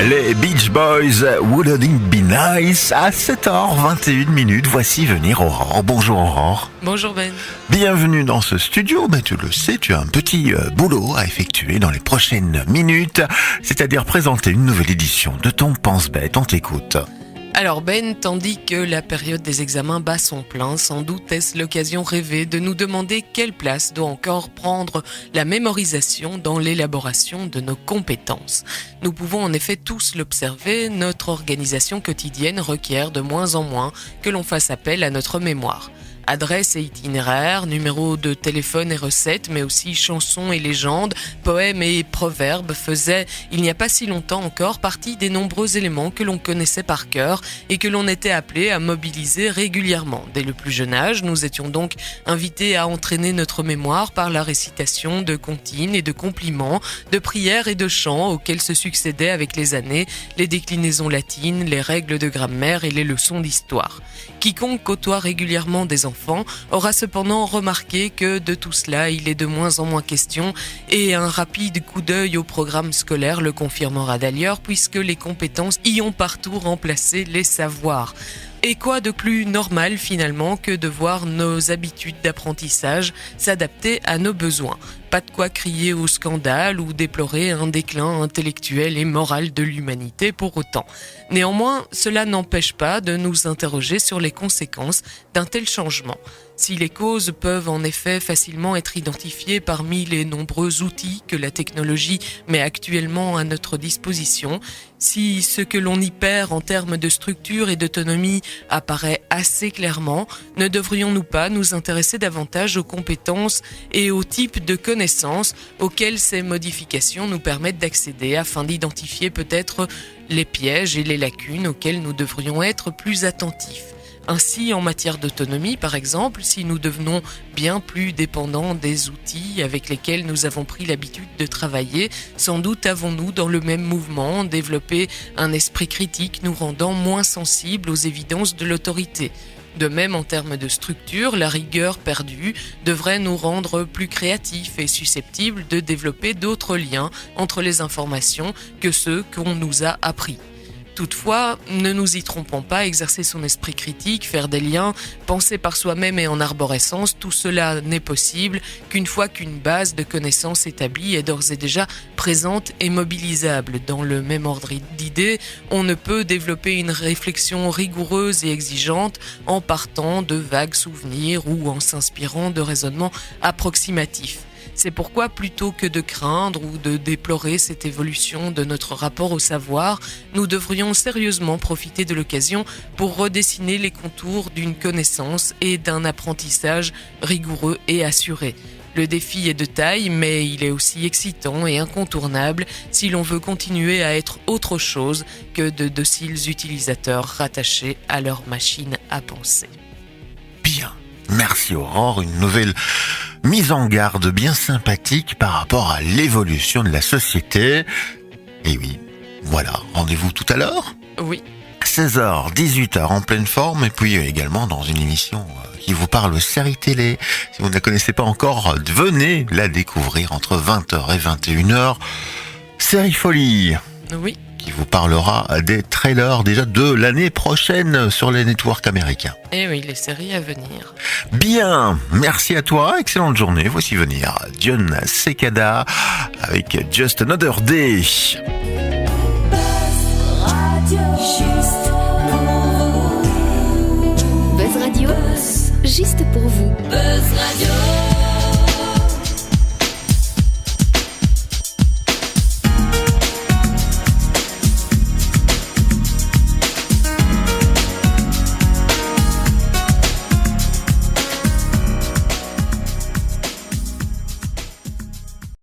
Les Beach Boys, Wouldn't It Be Nice, à 7h21. Voici venir Aurore. Bonjour Aurore. Bonjour Ben. Bienvenue dans ce studio. Tu le sais, tu as un petit boulot à effectuer dans les prochaines minutes, c'est-à-dire présenter une nouvelle édition de ton Pense-Bête. On t'écoute. Alors Ben, tandis que la période des examens bat son plein, sans doute est-ce l'occasion rêvée de nous demander quelle place doit encore prendre la mémorisation dans l'élaboration de nos compétences. Nous pouvons en effet tous l'observer, notre organisation quotidienne requiert de moins en moins que l'on fasse appel à notre mémoire. Adresses et itinéraires, numéros de téléphone et recettes, mais aussi chansons et légendes, poèmes et proverbes faisaient, il n'y a pas si longtemps encore, partie des nombreux éléments que l'on connaissait par cœur et que l'on était appelé à mobiliser régulièrement. Dès le plus jeune âge, nous étions donc invités à entraîner notre mémoire par la récitation de comptines et de compliments, de prières et de chants auxquels se succédaient avec les années les déclinaisons latines, les règles de grammaire et les leçons d'histoire. Quiconque côtoie régulièrement des enfants aura cependant remarqué que de tout cela, il est de moins en moins question et un rapide coup d'œil au programme scolaire le confirmera d'ailleurs puisque les compétences y ont partout remplacé les savoirs. Et quoi de plus normal finalement que de voir nos habitudes d'apprentissage s'adapter à nos besoins. Pas de quoi crier au scandale ou déplorer un déclin intellectuel et moral de l'humanité pour autant. Néanmoins, cela n'empêche pas de nous interroger sur les conséquences d'un tel changement. Si les causes peuvent en effet facilement être identifiées parmi les nombreux outils que la technologie met actuellement à notre disposition, si ce que l'on y perd en termes de structure et d'autonomie apparaît assez clairement, ne devrions-nous pas nous intéresser davantage aux compétences et aux types de connaissances auxquelles ces modifications nous permettent d'accéder afin d'identifier peut-être les pièges et les lacunes auxquelles nous devrions être plus attentifs. Ainsi, en matière d'autonomie, par exemple, si nous devenons bien plus dépendants des outils avec lesquels nous avons pris l'habitude de travailler, sans doute avons-nous, dans le même mouvement, développé un esprit critique nous rendant moins sensibles aux évidences de l'autorité. De même, en termes de structure, la rigueur perdue devrait nous rendre plus créatifs et susceptibles de développer d'autres liens entre les informations que ceux qu'on nous a appris. Toutefois, ne nous y trompons pas, exercer son esprit critique, faire des liens, penser par soi-même et en arborescence, tout cela n'est possible qu'une fois qu'une base de connaissances établie est d'ores et déjà présente et mobilisable. Dans le même ordre d'idées, on ne peut développer une réflexion rigoureuse et exigeante en partant de vagues souvenirs ou en s'inspirant de raisonnements approximatifs. C'est pourquoi, plutôt que de craindre ou de déplorer cette évolution de notre rapport au savoir, nous devrions sérieusement profiter de l'occasion pour redessiner les contours d'une connaissance et d'un apprentissage rigoureux et assuré. Le défi est de taille, mais il est aussi excitant et incontournable si l'on veut continuer à être autre chose que de dociles utilisateurs rattachés à leur machine à penser. Bien, merci Aurore, une nouvelle mise en garde bien sympathique par rapport à l'évolution de la société. Et oui, voilà, rendez-vous tout à l'heure. Oui. 16h, 18h en pleine forme et puis également dans une émission qui vous parle série télé. Si vous ne la connaissez pas encore, venez la découvrir entre 20h et 21h. Série Folie. Oui. Qui vous parlera des trailers déjà de l'année prochaine sur les networks américains. Et oui, les séries à venir. Bien, merci à toi, excellente journée. Voici venir John Cicada avec Just Another Day. Buzz Radio. Juste